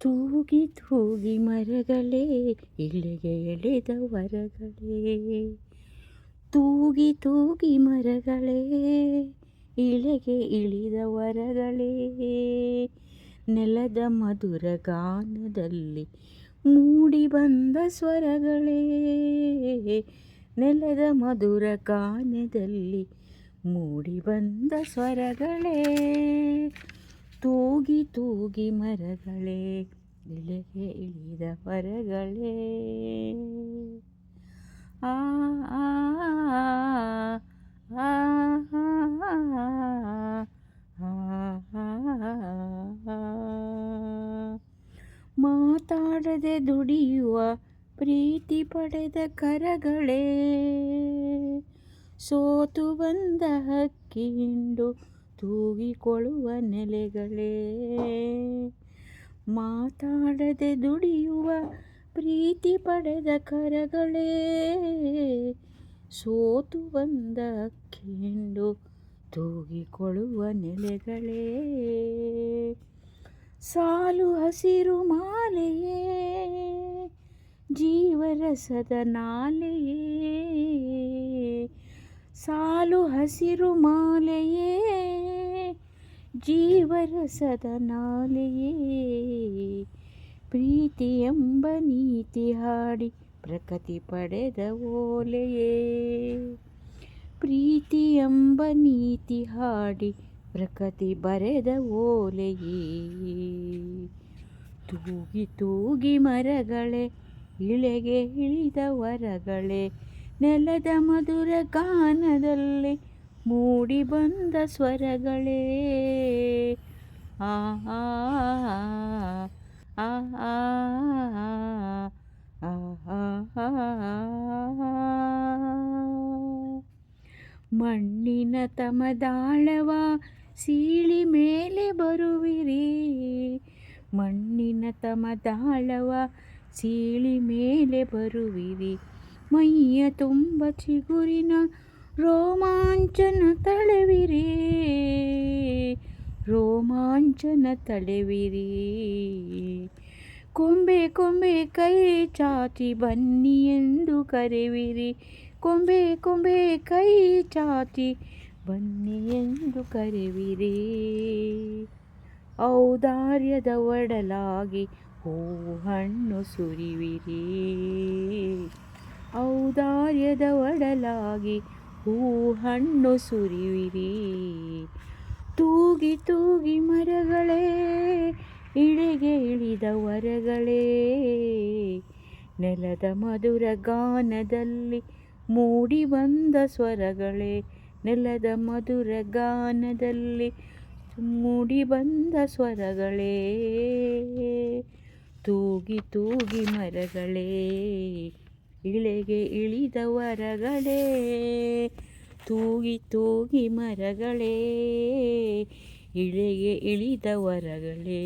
ತೂಗಿ ತೂಗಿ ಮರಗಳೇ ಇಳೆಗೆ ಎಳೆದ ವರಗಳೇ, ತೂಗಿ ತೂಗಿ ಮರಗಳೇ ಇಳೆಗೆ ಇಳಿದ ವರಗಳೇ, ನೆಲದ ಮಧುರ ಗಾನದಲ್ಲಿ ಮೂಡಿ ಬಂದ ಸ್ವರಗಳೇ, ನೆಲದ ಮಧುರ ಗಾನದಲ್ಲಿ ಮೂಡಿ ಬಂದ ಸ್ವರಗಳೇ, ತೂಗಿ ತೂಗಿ ಮರಗಳೇ ಇಳೆಗೆ ಇಳಿದ ವರಗಳೇ. ಆ ಆ ಆ ಮಾತಾಡದೆ ದುಡಿಯುವ ಪ್ರೀತಿ ಪಡೆದ ಕರಗಳೇ, ಸೋತು ಬಂದ ಹಕ್ಕಿ ಹಿಂಡು ತೂಗಿಕೊಳ್ಳುವ ನೆಲೆಗಳೇ, ಮಾತಾಡದೆ ದುಡಿಯುವ ಪ್ರೀತಿ ಪಡೆದ ಕರಗಳೇ, ಸೋತು ಬಂದ ಹಕ್ಕಿ ಹಿಂಡು ತೂಗಿಕೊಳ್ಳುವ ನೆಲೆಗಳೇ, ಸಾಲು ಹಸಿರು ಮಾಲೆಯೇ ಜೀವರಸದ ನಾಲೆಯೇ, ಸಾಲು ಹಸಿರು ಮಾಲೆಯೇ ಜೀವರಸದ ನಾಲೆಯೇ, ಪ್ರೀತಿ ಎಂಬ ನೀತಿ ಹಾಡಿ ಪ್ರಕೃತಿ ಪಡೆದ ಓಲೆಯೇ, ಪ್ರೀತಿ ಎಂಬ ನೀತಿ ಹಾಡಿ ಪ್ರಕೃತಿ ಬರೆದ ಓಲೆಯೇ, ತೂಗಿ ತೂಗಿ ಮರಗಳೇ ಇಳೆಗೆ ಇಳಿದ ವರಗಳೇ, ನೆಲದ ಮಧುರ ಗಾನದಲ್ಲಿ ಮೂಡಿ ಬಂದ ಸ್ವರಗಳೇ. ಆ ಆ ಆ ಆ ಮಣ್ಣಿನ ತಮದಾಳವ ಸೀಳಿ ಮೇಲೆ ಬರುವಿರಿ, ಮಣ್ಣಿನ ತಮದಾಳವ ಸೀಳಿ ಮೇಲೆ ಬರುವಿರಿ, ಮೈಯ ತುಂಬ ಚಿಗುರಿನ ರೋಮಾಂಚನ ತಳೆವಿರಿ, ರೋಮಾಂಚನ ತಳೆವಿರಿ, ಕೊಂಬೆ ಕೊಂಬೆ ಕೈ ಚಾಚಿ ಬನ್ನಿ ಎಂದು ಕರೆವಿರಿ, ಕೊಂಬೆ ಕೊಂಬೆ ಕೈ ಚಾಚಿ ಬನ್ನಿ ಎಂದು ಕರೆವಿರಿ, ಔದಾರ್ಯದ ಒಡಲಾಗಿ ಹೂವು ಹಣ್ಣು ಸುರಿವಿರಿ, ಔದಾರ್ಯದ ಒಡಲಾಗಿ ಹೂವು ಹಣ್ಣು ಸುರಿವಿರಿ, ತೂಗಿ ತೂಗಿ ಮರಗಳೇ ಇಳೆಗೆ ಇಳಿದ ವರಗಳೇ, ನೆಲದ ಮಧುರ ಗಾನದಲ್ಲಿ ಮೂಡಿ ಬಂದ ಸ್ವರಗಳೇ, ನೆಲದ ಮಧುರ ಗಾನದಲ್ಲಿ ಮೂಡಿ ಬಂದ ಸ್ವರಗಳೇ, ತೂಗಿ ತೂಗಿ ಮರಗಳೇ ಇಳೆಗೆ ಇಳಿದ ವರಗಳೇ, ತೂಗಿ ತೂಗಿ ಮರಗಳೇ ಇಳೆಗೆ ಇಳಿದ ವರಗಳೇ.